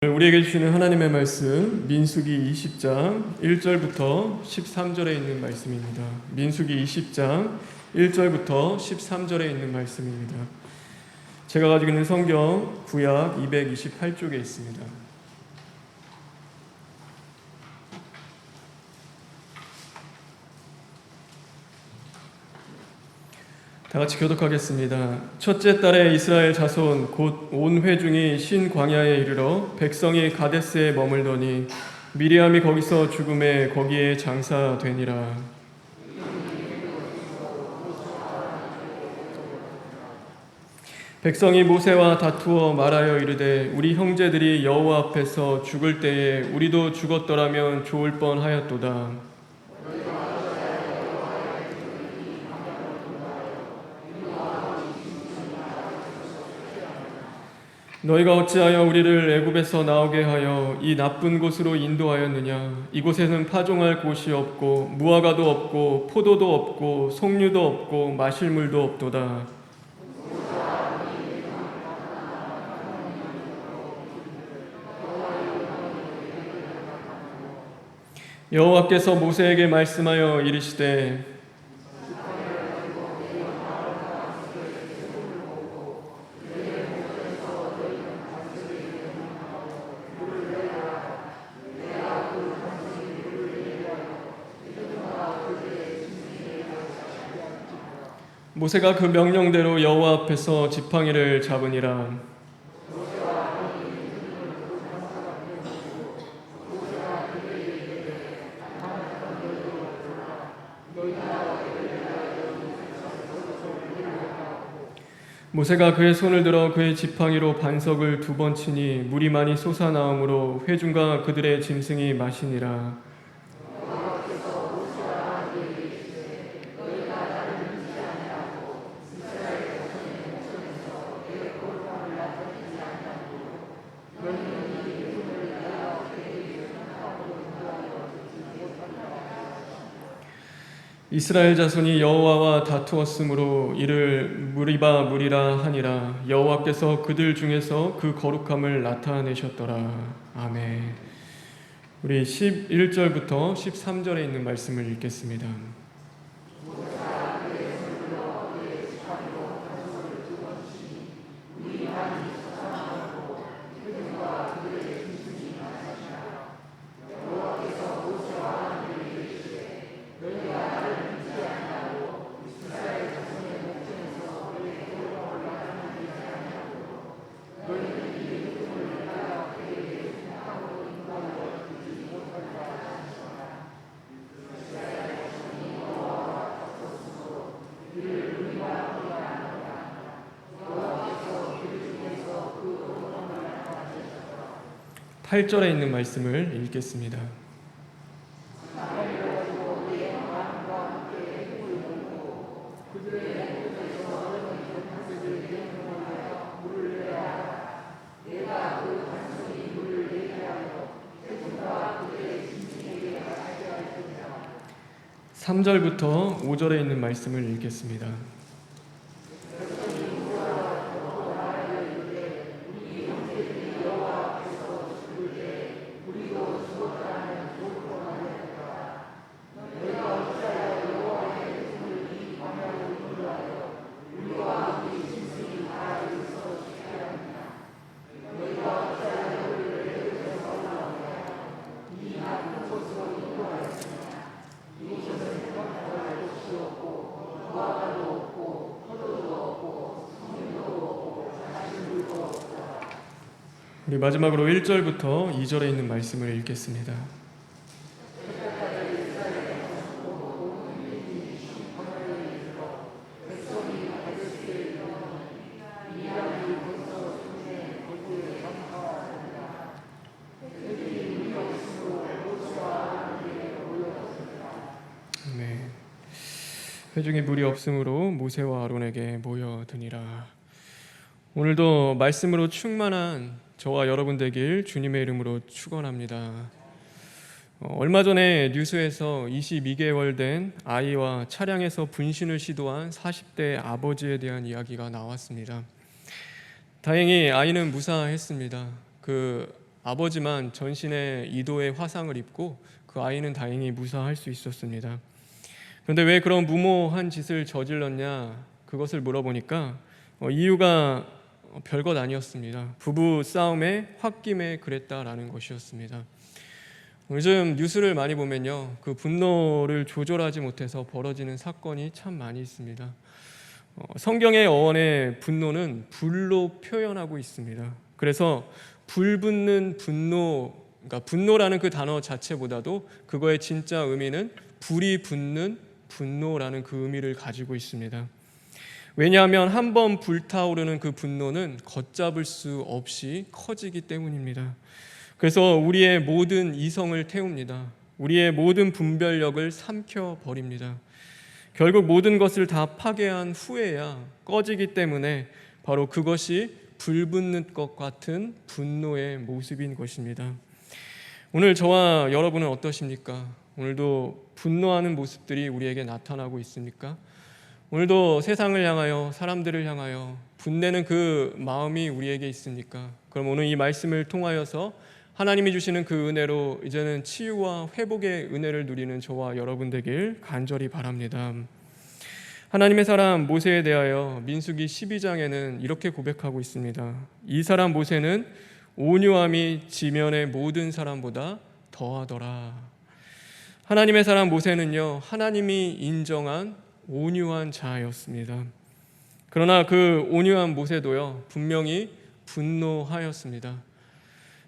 우리에게 주시는 하나님의 말씀 민수기 20장 1절부터 13절에 있는 말씀입니다. 민수기 20장 1절부터 13절에 있는 말씀입니다. 제가 가지고 있는 성경 구약 228쪽에 있습니다. 다 같이 교독하겠습니다. 첫째 달에 이스라엘 자손 곧 온 회중이 신 광야에 이르러 백성이 가데스에 머물더니 미리암이 거기서 죽음에 거기에 장사되니라. 백성이 모세와 다투어 말하여 이르되 우리 형제들이 여호와 앞에서 죽을 때에 우리도 죽었더라면 좋을 뻔하였도다. 너희가 어찌하여 우리를 애굽에서 나오게 하여 이 나쁜 곳으로 인도하였느냐? 이곳에는 파종할 곳이 없고 무화과도 없고 포도도 없고 송류도 없고 마실 물도 없도다. 여호와께서 모세에게 말씀하여 이르시되 모세가 그 명령대로 여호와 앞에서 지팡이를 잡으니라. 모세가 그의 손을 들어 그의 지팡이로 반석을 2번 치니 물이 많이 솟아나오므로 회중과 그들의 짐승이 마시니라. 이스라엘 자손이 여호와와 다투었으므로 이를 무리바 무리라 하니라. 여호와께서 그들 중에서 그 거룩함을 나타내셨더라. 아멘. 우리 11절부터 13절에 있는 말씀을 읽겠습니다. (8절에) 있는 말씀을 읽겠습니다. (3절부터) (5절에) 있는 말씀을 읽겠습니다. 우리 마지막으로 1절부터 2절에 있는 말씀을 읽겠습니다. 네. 회중에 물이 없으므로 모세와 아론에게 모여드니라. 오늘도 말씀으로 충만한 저와 여러분 되길 주님의 이름으로 축원합니다. 얼마 전에 뉴스에서 22개월 된 아이와 차량에서 분신을 시도한 40대 아버지에 대한 이야기가 나왔습니다. 다행히 아이는 무사했습니다. 그 아버지만 전신에 2도의 화상을 입고 그 아이는 다행히 무사할 수 있었습니다. 그런데 왜 그런 무모한 짓을 저질렀냐, 그것을 물어보니까 이유가 별것 아니었습니다. 부부 싸움에 홧김에 그랬다라는 것이었습니다. 요즘 뉴스를 많이 보면요, 그 분노를 조절하지 못해서 벌어지는 사건이 참 많이 있습니다. 성경의 어원의 분노는 불로 표현하고 있습니다. 그래서 불붙는 분노, 그러니까 분노라는 그 단어 자체보다도 그거의 진짜 의미는 불이 붙는 분노라는 그 의미를 가지고 있습니다. 왜냐하면 한번 불타오르는 그 분노는 걷잡을 수 없이 커지기 때문입니다. 그래서 우리의 모든 이성을 태웁니다. 우리의 모든 분별력을 삼켜버립니다. 결국 모든 것을 다 파괴한 후에야 꺼지기 때문에 바로 그것이 불붙는 것 같은 분노의 모습인 것입니다. 오늘 저와 여러분은 어떠십니까? 오늘도 분노하는 모습들이 우리에게 나타나고 있습니까? 오늘도 세상을 향하여, 사람들을 향하여 분내는 그 마음이 우리에게 있습니까? 그럼 오늘 이 말씀을 통하여서 하나님이 주시는 그 은혜로 이제는 치유와 회복의 은혜를 누리는 저와 여러분 되길 간절히 바랍니다. 하나님의 사람 모세에 대하여 민수기 12장에는 이렇게 고백하고 있습니다. 이 사람 모세는 온유함이 지면의 모든 사람보다 더하더라. 하나님의 사람 모세는요, 하나님이 인정한 온유한 자였습니다. 그러나 그 온유한 모세도요, 분명히 분노하였습니다.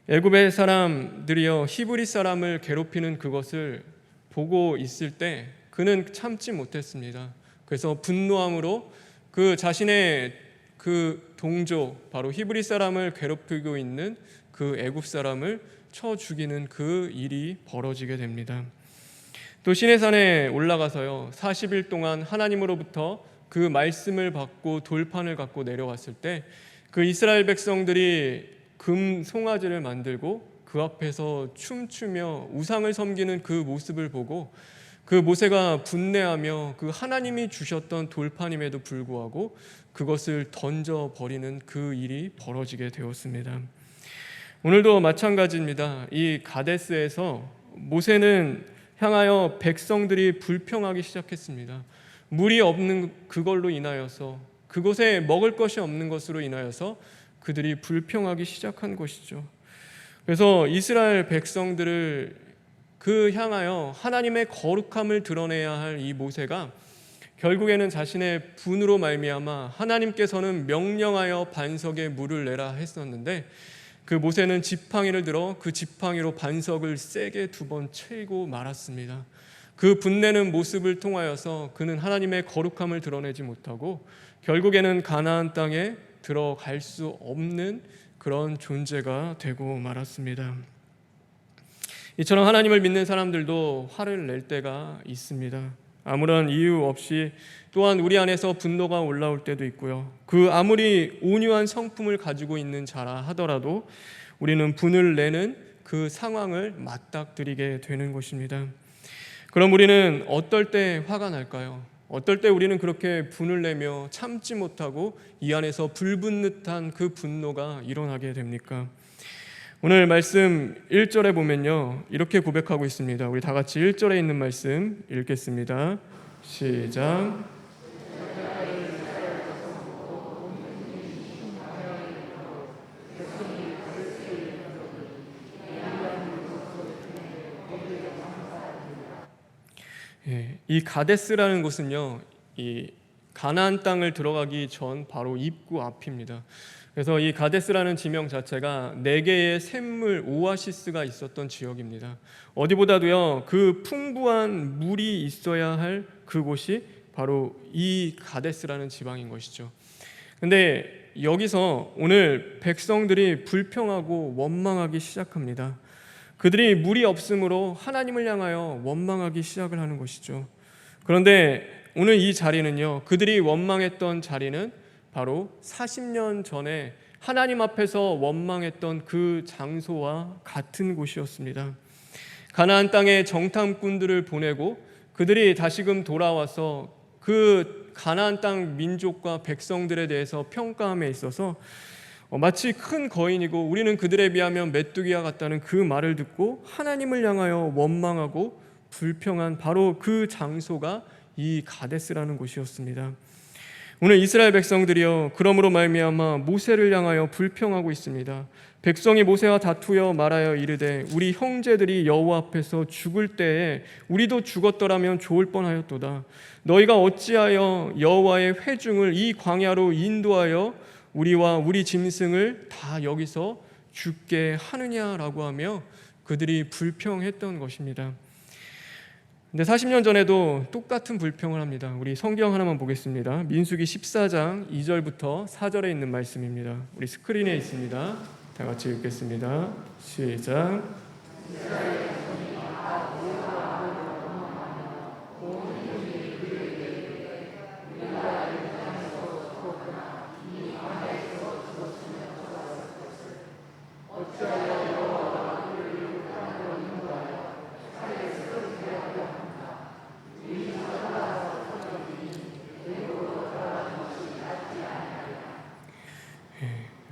애굽의 사람들이요, 히브리 사람을 괴롭히는 그것을 보고 있을 때 그는 참지 못했습니다. 그래서 분노함으로 그 자신의 그 동조, 바로 히브리 사람을 괴롭히고 있는 그 애굽 사람을 쳐 죽이는 그 일이 벌어지게 됩니다. 또 시내산에 올라가서요, 40일 동안 하나님으로부터 그 말씀을 받고 돌판을 갖고 내려왔을 때 그 이스라엘 백성들이 금 송아지를 만들고 그 앞에서 춤추며 우상을 섬기는 그 모습을 보고 그 모세가 분내하며 그 하나님이 주셨던 돌판임에도 불구하고 그것을 던져버리는 그 일이 벌어지게 되었습니다. 오늘도 마찬가지입니다. 이 가데스에서 모세는 향하여 백성들이 불평하기 시작했습니다. 물이 없는 그걸로 인하여서, 그곳에 먹을 것이 없는 것으로 인하여서 그들이 불평하기 시작한 것이죠. 그래서 이스라엘 백성들을 그 향하여 하나님의 거룩함을 드러내야 할 이 모세가 결국에는 자신의 분으로 말미암아 하나님께서는 명령하여 반석에 물을 내라 했었는데 그 모세는 지팡이를 들어 그 지팡이로 반석을 세게 2번 채고 말았습니다. 그 분내는 모습을 통하여서 그는 하나님의 거룩함을 드러내지 못하고 결국에는 가나안 땅에 들어갈 수 없는 그런 존재가 되고 말았습니다. 이처럼 하나님을 믿는 사람들도 화를 낼 때가 있습니다. 아무런 이유 없이 또한 우리 안에서 분노가 올라올 때도 있고요. 그 아무리 온유한 성품을 가지고 있는 자라 하더라도 우리는 분을 내는 그 상황을 맞닥뜨리게 되는 것입니다. 그럼 우리는 어떨 때 화가 날까요? 어떨 때 우리는 그렇게 분을 내며 참지 못하고 이 안에서 불붙는 듯한 그 분노가 일어나게 됩니까? 오늘 말씀 1절에 보면요, 이렇게 고백하고 있습니다. 우리 다 같이 1절에 있는 말씀 읽겠습니다. 시작. 이 가데스라는 곳은요, 이 가나안 땅을 들어가기 전 바로 입구 앞입니다. 그래서 이 가데스라는 지명 자체가 4개의 샘물 오아시스가 있었던 지역입니다. 어디보다도요, 그 풍부한 물이 있어야 할 그곳이 바로 이 가데스라는 지방인 것이죠. 근데 여기서 오늘 백성들이 불평하고 원망하기 시작합니다. 그들이 물이 없으므로 하나님을 향하여 원망하기 시작을 하는 것이죠. 그런데 오늘 이 자리는요, 그들이 원망했던 자리는 바로 40년 전에 하나님 앞에서 원망했던 그 장소와 같은 곳이었습니다. 가나안 땅에 정탐꾼들을 보내고 그들이 다시금 돌아와서 그 가나안 땅 민족과 백성들에 대해서 평가함에 있어서 마치 큰 거인이고 우리는 그들에 비하면 메뚜기와 같다는 그 말을 듣고 하나님을 향하여 원망하고 불평한 바로 그 장소가 이 가데스라는 곳이었습니다. 오늘 이스라엘 백성들이요 그러므로 말미암아 모세를 향하여 불평하고 있습니다. 백성이 모세와 다투어 말하여 이르되 우리 형제들이 여호와 앞에서 죽을 때에 우리도 죽었더라면 좋을 뻔하였도다. 너희가 어찌하여 여호와의 회중을 이 광야로 인도하여 우리와 우리 짐승을 다 여기서 죽게 하느냐라고 하며 그들이 불평했던 것입니다. 근데 40년 전에도 똑같은 불평을 합니다. 우리 성경 하나만 보겠습니다. 민수기 14장 2절부터 4절에 있는 말씀입니다. 우리 스크린에 있습니다. 다 같이 읽겠습니다. 시작.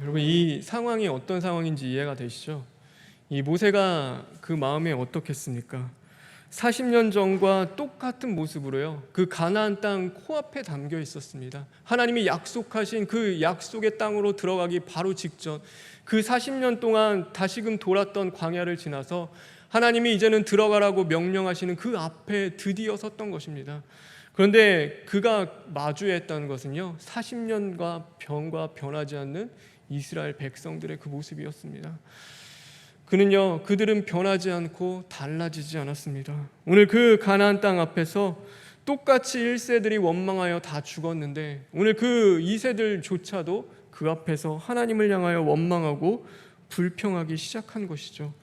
여러분 이 상황이 어떤 상황인지 이해가 되시죠? 이 모세가 그 마음에 어떻겠습니까? 40년 전과 똑같은 모습으로요 그 가나안 땅 코앞에 담겨 있었습니다. 하나님이 약속하신 그 약속의 땅으로 들어가기 바로 직전 그 40년 동안 다시금 돌았던 광야를 지나서 하나님이 이제는 들어가라고 명령하시는 그 앞에 드디어 섰던 것입니다. 그런데 그가 마주했다는 것은요 40년과 병과 변하지 않는 이스라엘 백성들의 그 모습이었습니다. 그들은 변하지 않고 달라지지 않았습니다. 오늘 그 가나안 땅 앞에서 똑같이 1세들이 원망하여 다 죽었는데 오늘 그 2세들조차도 그 앞에서 하나님을 향하여 원망하고 불평하기 시작한 것이죠.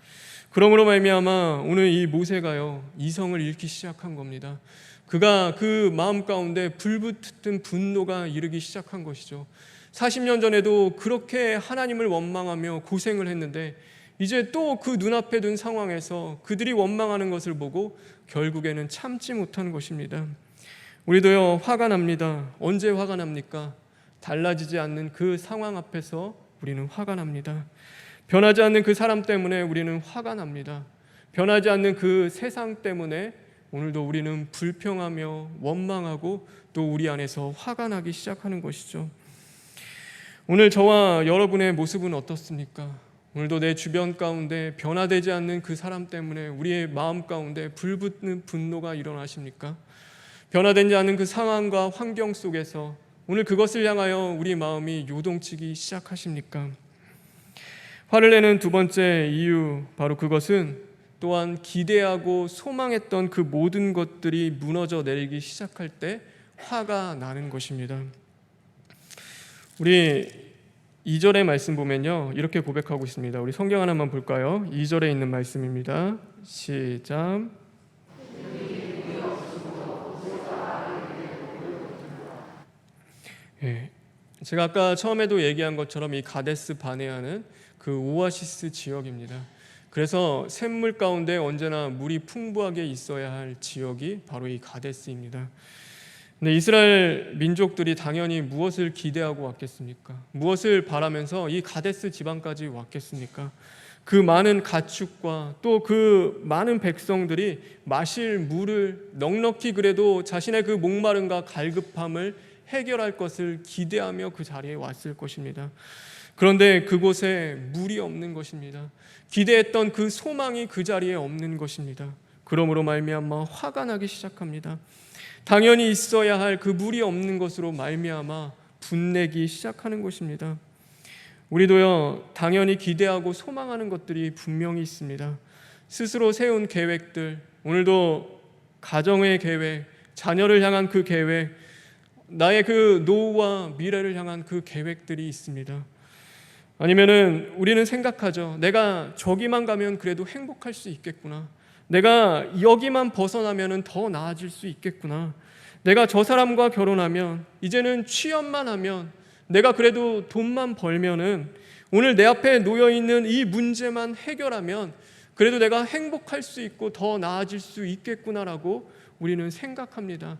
그러므로 말미암아 오늘 이 모세가요 이성을 잃기 시작한 겁니다. 그가 그 마음 가운데 불붙은 분노가 이르기 시작한 것이죠. 40년 전에도 그렇게 하나님을 원망하며 고생을 했는데 이제 또 그 눈앞에 둔 상황에서 그들이 원망하는 것을 보고 결국에는 참지 못한 것입니다. 우리도요 화가 납니다. 언제 화가 납니까? 달라지지 않는 그 상황 앞에서 우리는 화가 납니다. 변하지 않는 그 사람 때문에 우리는 화가 납니다. 변하지 않는 그 세상 때문에 오늘도 우리는 불평하며 원망하고 또 우리 안에서 화가 나기 시작하는 것이죠. 오늘 저와 여러분의 모습은 어떻습니까? 오늘도 내 주변 가운데 변화되지 않는 그 사람 때문에 우리의 마음 가운데 불붙는 분노가 일어나십니까? 변화되지 않는 그 상황과 환경 속에서 오늘 그것을 향하여 우리 마음이 요동치기 시작하십니까? 화를 내는 두 번째 이유, 바로 그것은 또한 기대하고 소망했던 그 모든 것들이 무너져 내리기 시작할 때 화가 나는 것입니다. 우리 2절의 말씀 보면요 이렇게 고백하고 있습니다. 우리 성경 하나만 볼까요? 2절에 있는 말씀입니다. 시작. 제가 아까 처음에도 얘기한 것처럼 이 가데스 바네아는 그 오아시스 지역입니다. 그래서 샘물 가운데 언제나 물이 풍부하게 있어야 할 지역이 바로 이 가데스입니다. 근데 이스라엘 민족들이 당연히 무엇을 기대하고 왔겠습니까? 무엇을 바라면서 이 가데스 지방까지 왔겠습니까? 그 많은 가축과 또 그 많은 백성들이 마실 물을 넉넉히 그래도 자신의 그 목마름과 갈급함을 해결할 것을 기대하며 그 자리에 왔을 것입니다. 그런데 그곳에 물이 없는 것입니다. 기대했던 그 소망이 그 자리에 없는 것입니다. 그러므로 말미암아 화가 나기 시작합니다. 당연히 있어야 할 그 물이 없는 것으로 말미암아 분내기 시작하는 것입니다. 우리도요 당연히 기대하고 소망하는 것들이 분명히 있습니다. 스스로 세운 계획들, 오늘도 가정의 계획, 자녀를 향한 그 계획, 나의 그 노후와 미래를 향한 그 계획들이 있습니다. 아니면은 우리는 생각하죠. 내가 저기만 가면 그래도 행복할 수 있겠구나. 내가 여기만 벗어나면 더 나아질 수 있겠구나. 내가 저 사람과 결혼하면, 이제는 취업만 하면, 내가 그래도 돈만 벌면은, 오늘 내 앞에 놓여있는 이 문제만 해결하면 그래도 내가 행복할 수 있고 더 나아질 수 있겠구나라고 우리는 생각합니다.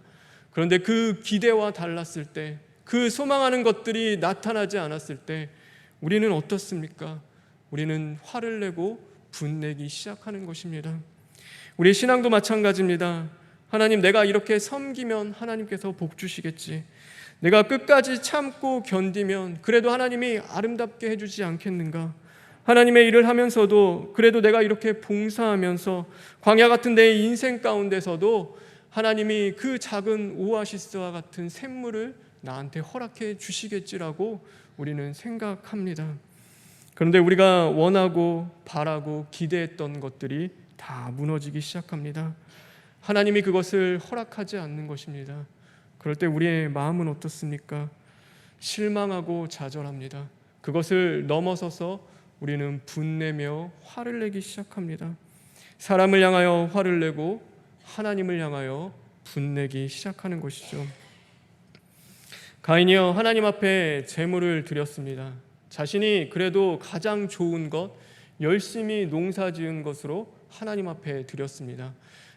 그런데 그 기대와 달랐을 때, 그 소망하는 것들이 나타나지 않았을 때 우리는 어떻습니까? 우리는 화를 내고 분내기 시작하는 것입니다. 우리 신앙도 마찬가지입니다. 하나님, 내가 이렇게 섬기면 하나님께서 복 주시겠지. 내가 끝까지 참고 견디면 그래도 하나님이 아름답게 해주지 않겠는가? 하나님의 일을 하면서도 그래도 내가 이렇게 봉사하면서 광야 같은 내 인생 가운데서도 하나님이 그 작은 오아시스와 같은 샘물을 나한테 허락해 주시겠지라고 우리는 생각합니다. 그런데 우리가 원하고 바라고 기대했던 것들이 다 무너지기 시작합니다. 하나님이 그것을 허락하지 않는 것입니다. 그럴 때 우리의 마음은 어떻습니까? 실망하고 좌절합니다. 그것을 넘어서서 우리는 분내며 화를 내기 시작합니다. 사람을 향하여 화를 내고 하나님을 향하여 분내기 시작하는 것이죠. 가인이요, 하나님 앞에 제물을 드렸습니다. 자신이 그래도 가장 좋은 것, 열심히 농사 지은 것으로 하나님 앞에 드렸습니다.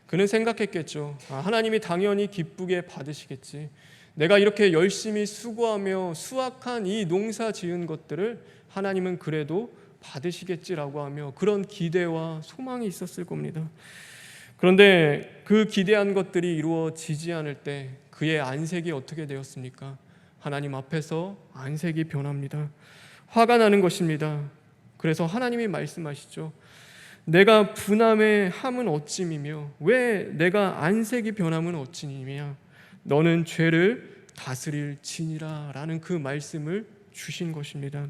그는 생각했겠죠. 하나님이 당연히 기쁘게 받으시겠지. 내가 이렇게 열심히 수고하며 수확한 이 농사 지은 것들을 하나님은 그래도 받으시겠지라고 하며 그런 기대와 소망이 있었을 겁니다. 그런데 그 기대한 것들이 이루어지지 않을 때 그의 안색이 어떻게 되었습니까? 하나님 앞에서 안색이 변합니다. 화가 나는 것입니다. 그래서 하나님이 말씀하시죠. 내가 분함의 함은 어찌미며 왜 내가 안색이 변함은 어찌니며 너는 죄를 다스릴 지니라 라는 그 말씀을 주신 것입니다.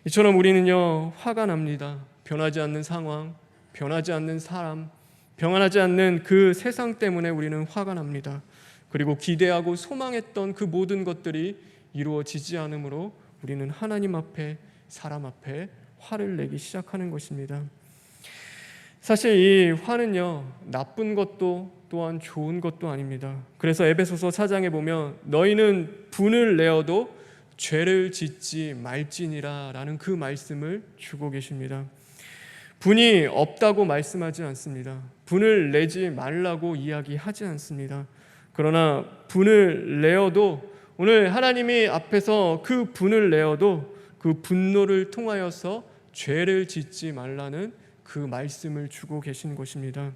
이처럼 우리는요, 화가 납니다. 변하지 않는 상황, 변하지 않는 사람, 변하지 않는 그 세상 때문에 우리는 화가 납니다. 그리고 기대하고 소망했던 그 모든 것들이 이루어지지 않으므로 우리는 하나님 앞에, 사람 앞에 화를 내기 시작하는 것입니다. 사실 이 화는요, 나쁜 것도 또한 좋은 것도 아닙니다. 그래서 에베소서 4장에 보면 너희는 분을 내어도 죄를 짓지 말지니라 라는 그 말씀을 주고 계십니다. 분이 없다고 말씀하지 않습니다. 분을 내지 말라고 이야기하지 않습니다. 그러나 분을 내어도 오늘 하나님이 앞에서 그 분을 내어도 그 분노를 통하여서 죄를 짓지 말라는 그 말씀을 주고 계신 것입니다.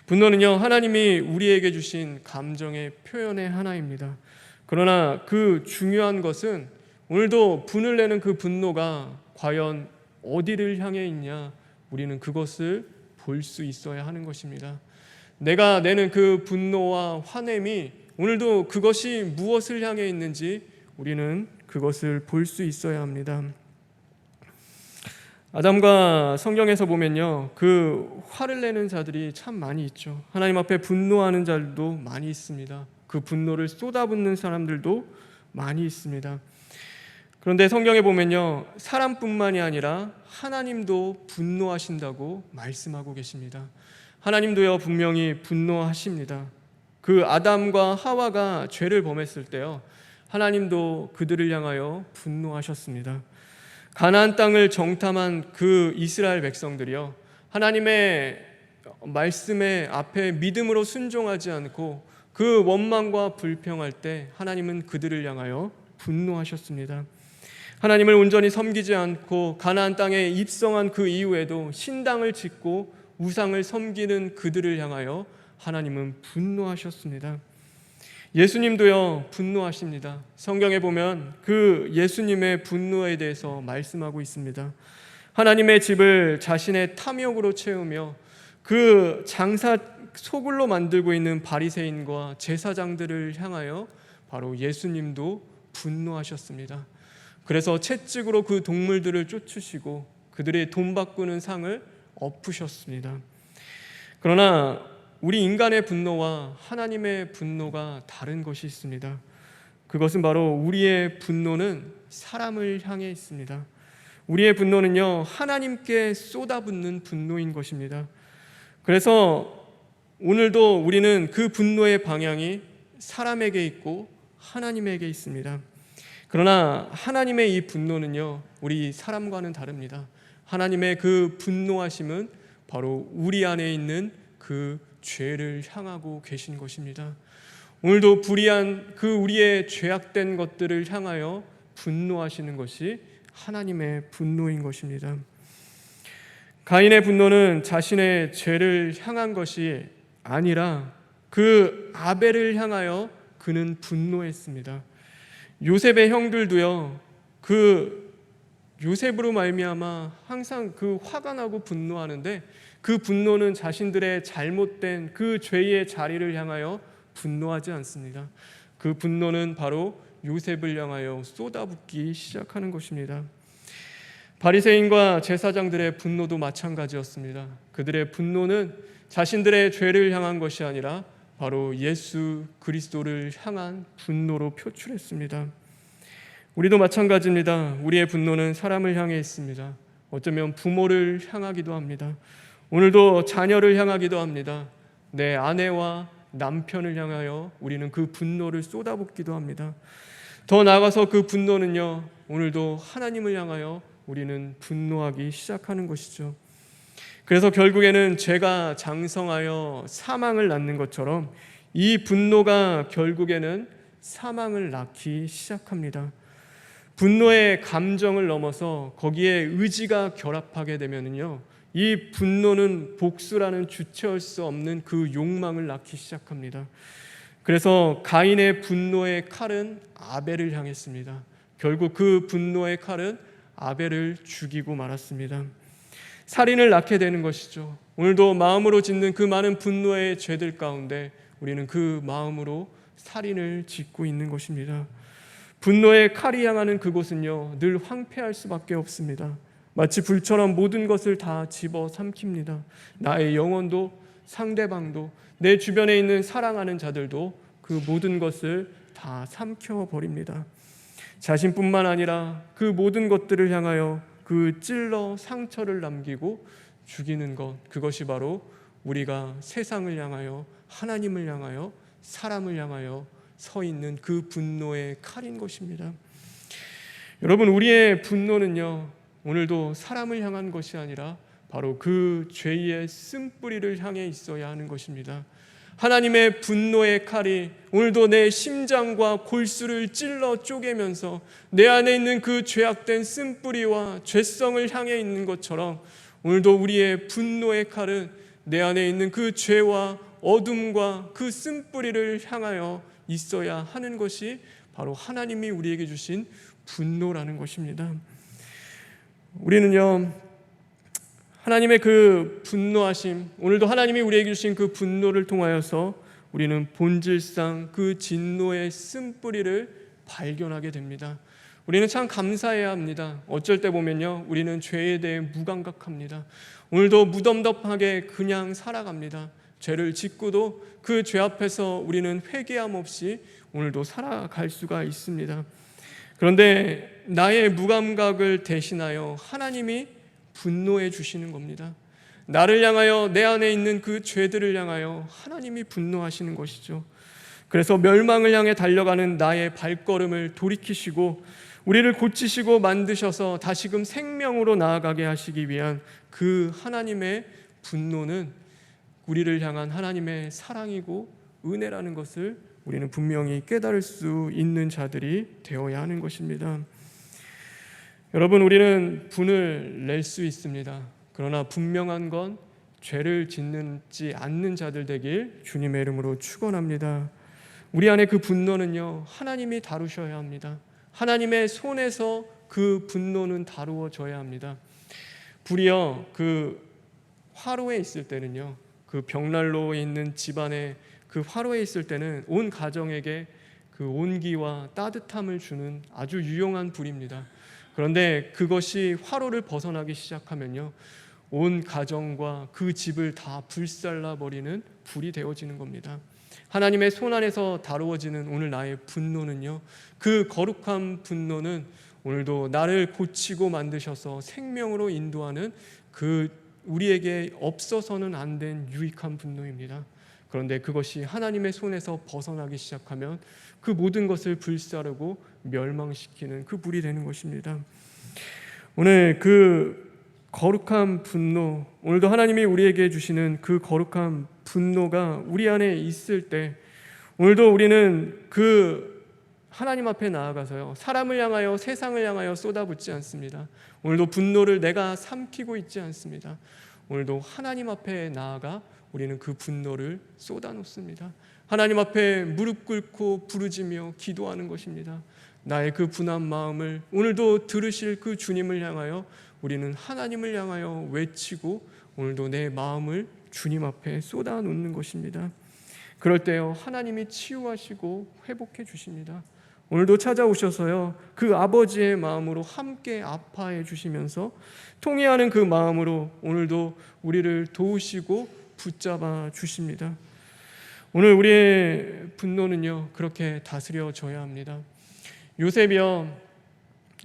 분노는요, 하나님이 우리에게 주신 감정의 표현의 하나입니다. 그러나 그 중요한 것은 오늘도 분을 내는 그 분노가 과연 어디를 향해 있냐, 우리는 그것을 볼 수 있어야 하는 것입니다. 내가 내는 그 분노와 화냄이 오늘도 그것이 무엇을 향해 있는지 우리는 그것을 볼 수 있어야 합니다. 아담과 성경에서 보면요, 그 화를 내는 자들이 참 많이 있죠. 하나님 앞에 분노하는 자들도 많이 있습니다. 그 분노를 쏟아붓는 사람들도 많이 있습니다. 그런데 성경에 보면요, 사람뿐만이 아니라 하나님도 분노하신다고 말씀하고 계십니다. 하나님도요, 분명히 분노하십니다. 그 아담과 하와가 죄를 범했을 때요, 하나님도 그들을 향하여 분노하셨습니다. 가나안 땅을 정탐한 그 이스라엘 백성들이요, 하나님의 말씀에 앞에 믿음으로 순종하지 않고 그 원망과 불평할 때 하나님은 그들을 향하여 분노하셨습니다. 하나님을 온전히 섬기지 않고 가나안 땅에 입성한 그 이후에도 신당을 짓고 우상을 섬기는 그들을 향하여 하나님은 분노하셨습니다. 예수님도요, 분노하십니다. 성경에 보면 그 예수님의 분노에 대해서 말씀하고 있습니다. 하나님의 집을 자신의 탐욕으로 채우며 그 장사 소굴로 만들고 있는 바리새인과 제사장들을 향하여 바로 예수님도 분노하셨습니다. 그래서 채찍으로 그 동물들을 쫓으시고 그들의 돈 바꾸는 상을 엎으셨습니다. 그러나 우리 인간의 분노와 하나님의 분노가 다른 것이 있습니다. 그것은 바로 우리의 분노는 사람을 향해 있습니다. 우리의 분노는요, 하나님께 쏟아붓는 분노인 것입니다. 그래서 오늘도 우리는 그 분노의 방향이 사람에게 있고 하나님에게 있습니다. 그러나 하나님의 이 분노는요, 우리 사람과는 다릅니다. 하나님의 그 분노하심은 바로 우리 안에 있는 그 죄를 향하고 계신 것입니다. 오늘도 불의한 그 우리의 죄악된 것들을 향하여 분노하시는 것이 하나님의 분노인 것입니다. 가인의 분노는 자신의 죄를 향한 것이 아니라 그 아벨을 향하여 그는 분노했습니다. 요셉의 형들도요, 그 요셉으로 말미암아 항상 그 화가 나고 분노하는데, 그 분노는 자신들의 잘못된 그 죄의 자리를 향하여 분노하지 않습니다. 그 분노는 바로 요셉을 향하여 쏟아붓기 시작하는 것입니다. 바리새인과 제사장들의 분노도 마찬가지였습니다. 그들의 분노는 자신들의 죄를 향한 것이 아니라 바로 예수 그리스도를 향한 분노로 표출했습니다. 우리도 마찬가지입니다. 우리의 분노는 사람을 향해 있습니다. 어쩌면 부모를 향하기도 합니다. 오늘도 자녀를 향하기도 합니다. 내 아내와 남편을 향하여 우리는 그 분노를 쏟아붓기도 합니다. 더 나아가서 그 분노는요, 오늘도 하나님을 향하여 우리는 분노하기 시작하는 것이죠. 그래서 결국에는 죄가 장성하여 사망을 낳는 것처럼 이 분노가 결국에는 사망을 낳기 시작합니다. 분노의 감정을 넘어서 거기에 의지가 결합하게 되면요, 이 분노는 복수라는 주체할 수 없는 그 욕망을 낳기 시작합니다. 그래서 가인의 분노의 칼은 아벨을 향했습니다. 결국 그 분노의 칼은 아벨을 죽이고 말았습니다. 살인을 낳게 되는 것이죠. 오늘도 마음으로 짓는 그 많은 분노의 죄들 가운데 우리는 그 마음으로 살인을 짓고 있는 것입니다. 분노의 칼이 향하는 그곳은요, 늘 황폐할 수밖에 없습니다. 마치 불처럼 모든 것을 다 집어삼킵니다. 나의 영혼도, 상대방도, 내 주변에 있는 사랑하는 자들도 그 모든 것을 다 삼켜버립니다. 자신뿐만 아니라 그 모든 것들을 향하여 그 찔러 상처를 남기고 죽이는 것, 그것이 바로 우리가 세상을 향하여, 하나님을 향하여, 사람을 향하여 서 있는 그 분노의 칼인 것입니다. 여러분, 우리의 분노는요, 오늘도 사람을 향한 것이 아니라 바로 그 죄의 쓴뿌리를 향해 있어야 하는 것입니다. 하나님의 분노의 칼이 오늘도 내 심장과 골수를 찔러 쪼개면서 내 안에 있는 그 죄악된 쓴뿌리와 죄성을 향해 있는 것처럼, 오늘도 우리의 분노의 칼은 내 안에 있는 그 죄와 어둠과 그 쓴뿌리를 향하여 있어야 하는 것이 바로 하나님이 우리에게 주신 분노라는 것입니다. 우리는요, 하나님의 그 분노하심, 오늘도 하나님이 우리에게 주신 그 분노를 통하여서 우리는 본질상 그 진노의 쓴뿌리를 발견하게 됩니다. 우리는 참 감사해야 합니다. 어쩔 때 보면요, 우리는 죄에 대해 무감각합니다. 오늘도 무덤덤하게 그냥 살아갑니다. 죄를 짓고도 그 죄 앞에서 우리는 회개함 없이 오늘도 살아갈 수가 있습니다. 그런데 나의 무감각을 대신하여 하나님이 분노해 주시는 겁니다. 나를 향하여, 내 안에 있는 그 죄들을 향하여 하나님이 분노하시는 것이죠. 그래서 멸망을 향해 달려가는 나의 발걸음을 돌이키시고 우리를 고치시고 만드셔서 다시금 생명으로 나아가게 하시기 위한 그 하나님의 분노는 우리를 향한 하나님의 사랑이고 은혜라는 것을 우리는 분명히 깨달을 수 있는 자들이 되어야 하는 것입니다. 여러분, 우리는 분을 낼 수 있습니다. 그러나 분명한 건 죄를 짓지 않는 자들 되길 주님의 이름으로 축원합니다. 우리 안에 그 분노는요, 하나님이 다루셔야 합니다. 하나님의 손에서 그 분노는 다루어져야 합니다. 불이요, 그 화로에 있을 때는요, 그 벽난로에 있는 집안에 그 화로에 있을 때는 온 가정에게 그 온기와 따뜻함을 주는 아주 유용한 불입니다. 그런데 그것이 화로를 벗어나기 시작하면요, 온 가정과 그 집을 다 불살라 버리는 불이 되어지는 겁니다. 하나님의 손 안에서 다루어지는 오늘 나의 분노는요, 그 거룩한 분노는 오늘도 나를 고치고 만드셔서 생명으로 인도하는 그 우리에게 없어서는 안 된 유익한 분노입니다. 그런데 그것이 하나님의 손에서 벗어나기 시작하면 그 모든 것을 불사르고 멸망시키는 그 불이 되는 것입니다. 오늘 그 거룩한 분노, 오늘도 하나님이 우리에게 주시는 그 거룩한 분노가 우리 안에 있을 때 오늘도 우리는 그 하나님 앞에 나아가서요, 사람을 향하여 세상을 향하여 쏟아붓지 않습니다. 오늘도 분노를 내가 삼키고 있지 않습니다. 오늘도 하나님 앞에 나아가 우리는 그 분노를 쏟아놓습니다. 하나님 앞에 무릎 꿇고 부르짖며 기도하는 것입니다. 나의 그 분한 마음을 오늘도 들으실 그 주님을 향하여 우리는 하나님을 향하여 외치고 오늘도 내 마음을 주님 앞에 쏟아놓는 것입니다. 그럴 때요, 하나님이 치유하시고 회복해 주십니다. 오늘도 찾아오셔서요, 그 아버지의 마음으로 함께 아파해 주시면서 통회하는 그 마음으로 오늘도 우리를 도우시고 붙잡아 주십니다. 오늘 우리의 분노는요, 그렇게 다스려져야 합니다. 요셉이요,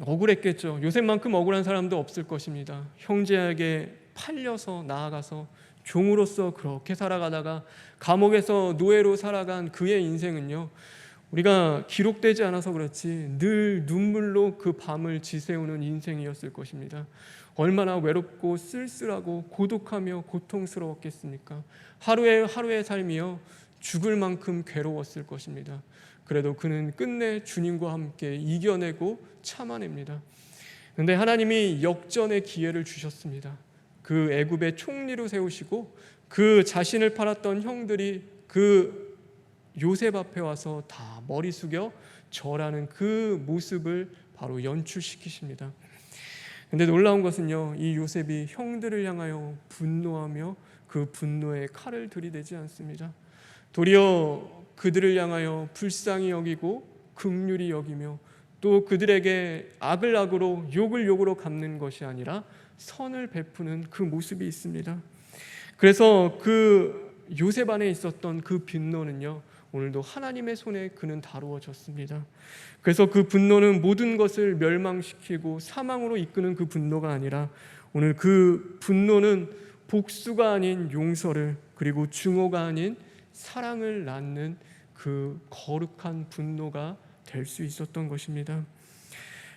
억울했겠죠. 요셉만큼 억울한 사람도 없을 것입니다. 형제에게 팔려서 나아가서 종으로서 그렇게 살아가다가 감옥에서 노예로 살아간 그의 인생은요, 우리가 기록되지 않아서 그렇지 늘 눈물로 그 밤을 지새우는 인생이었을 것입니다. 얼마나 외롭고 쓸쓸하고 고독하며 고통스러웠겠습니까? 하루의 삶이요, 죽을 만큼 괴로웠을 것입니다. 그래도 그는 끝내 주님과 함께 이겨내고 참아냅니다. 그런데 하나님이 역전의 기회를 주셨습니다. 그 애굽의 총리로 세우시고 그 자신을 팔았던 형들이 그 요셉 앞에 와서 다 머리 숙여 절하는 그 모습을 바로 연출시키십니다. 그런데 놀라운 것은요, 이 요셉이 형들을 향하여 분노하며 그 분노의 칼을 들이대지 않습니다. 도리어 그들을 향하여 불쌍히 여기고 긍휼히 여기며 또 그들에게 악을 악으로 욕을 욕으로 갚는 것이 아니라 선을 베푸는 그 모습이 있습니다. 그래서 그 요셉 안에 있었던 그 분노는요, 오늘도 하나님의 손에 그는 다루어졌습니다. 그래서 그 분노는 모든 것을 멸망시키고 사망으로 이끄는 그 분노가 아니라 오늘 그 분노는 복수가 아닌 용서를, 그리고 증오가 아닌 사랑을 낳는 그 거룩한 분노가 될 수 있었던 것입니다.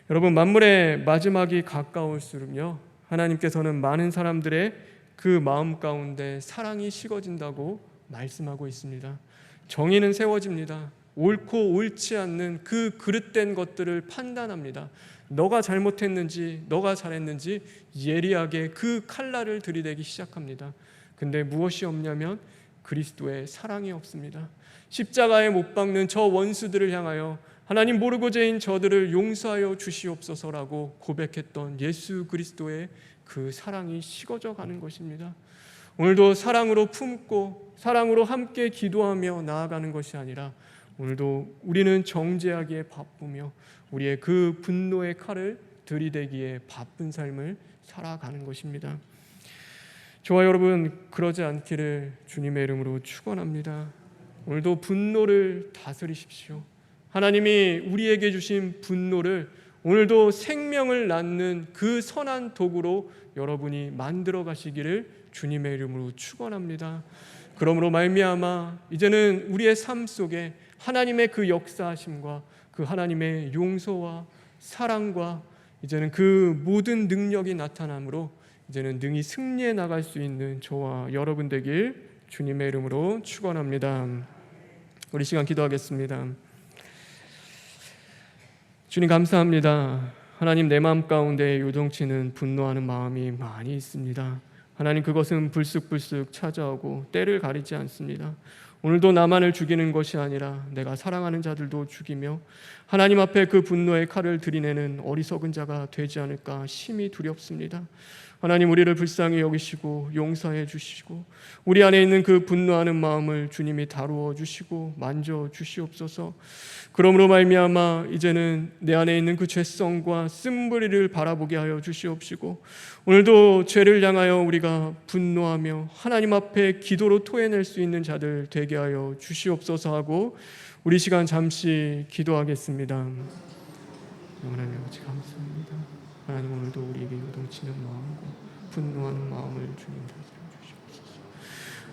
여러분, 만물의 마지막이 가까울수록요, 하나님께서는 많은 사람들의 그 마음 가운데 사랑이 식어진다고 말씀하고 있습니다. 정의는 세워집니다. 옳고 옳지 않는 그 그릇된 것들을 판단합니다. 너가 잘못했는지 너가 잘했는지 예리하게 그 칼날을 들이대기 시작합니다. 근데 무엇이 없냐면 그리스도의 사랑이 없습니다. 십자가에 못 박는 저 원수들을 향하여 하나님, 모르고 죄인 저들을 용서하여 주시옵소서라고 고백했던 예수 그리스도의 그 사랑이 식어져 가는 것입니다. 오늘도 사랑으로 품고 사랑으로 함께 기도하며 나아가는 것이 아니라 오늘도 우리는 정죄하기에 바쁘며 우리의 그 분노의 칼을 들이대기에 바쁜 삶을 살아가는 것입니다. 저와 여러분, 그러지 않기를 주님의 이름으로 축원합니다. 오늘도 분노를 다스리십시오. 하나님이 우리에게 주신 분노를 오늘도 생명을 낳는 그 선한 도구로 여러분이 만들어 가시기를 주님의 이름으로 축원합니다. 그러므로 말미암아 이제는 우리의 삶 속에 하나님의 그 역사하심과 그 하나님의 용서와 사랑과 이제는 그 모든 능력이 나타남으로 이제는 능히 승리해 나갈 수 있는 저와 여러분 되길 주님의 이름으로 축원합니다. 우리 시간 기도하겠습니다. 주님, 감사합니다. 하나님, 내 마음 가운데 요동치는 분노하는 마음이 많이 있습니다. 하나님, 그것은 불쑥불쑥 찾아오고 때를 가리지 않습니다. 오늘도 나만을 죽이는 것이 아니라 내가 사랑하는 자들도 죽이며 하나님 앞에 그 분노의 칼을 들이내는 어리석은 자가 되지 않을까 심히 두렵습니다. 하나님, 우리를 불쌍히 여기시고 용서해 주시고 우리 안에 있는 그 분노하는 마음을 주님이 다루어 주시고 만져 주시옵소서. 그러므로 말미암아 이제는 내 안에 있는 그 죄성과 쓴뿌리를 바라보게 하여 주시옵시고 오늘도 죄를 향하여 우리가 분노하며 하나님 앞에 기도로 토해낼 수 있는 자들 되게 하여 주시옵소서 하고 우리 시간 잠시 기도하겠습니다. 하나님 아버지, 감사합니다. 하나님, 오늘도 우리에게 요동치는 마음과 분노하는 마음을 주님 다스려 주시옵소서.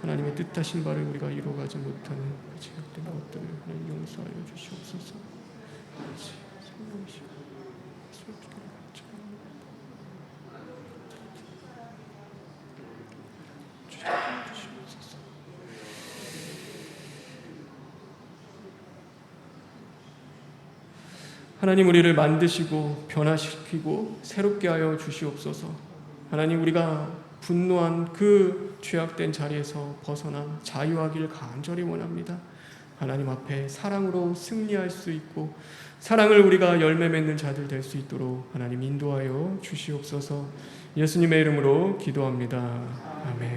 하나님의 뜻하신 바를 우리가 이루어가지 못하는 그 죄악된 것들을 하나님 용서하여 주시옵소서. 성령이시여 하나님, 우리를 만드시고 변화시키고 새롭게 하여 주시옵소서. 하나님, 우리가 분노한 그 죄악된 자리에서 벗어나 자유하기를 간절히 원합니다. 하나님 앞에 사랑으로 승리할 수 있고 사랑을 우리가 열매 맺는 자들 될 수 있도록 하나님 인도하여 주시옵소서. 예수님의 이름으로 기도합니다. 아멘.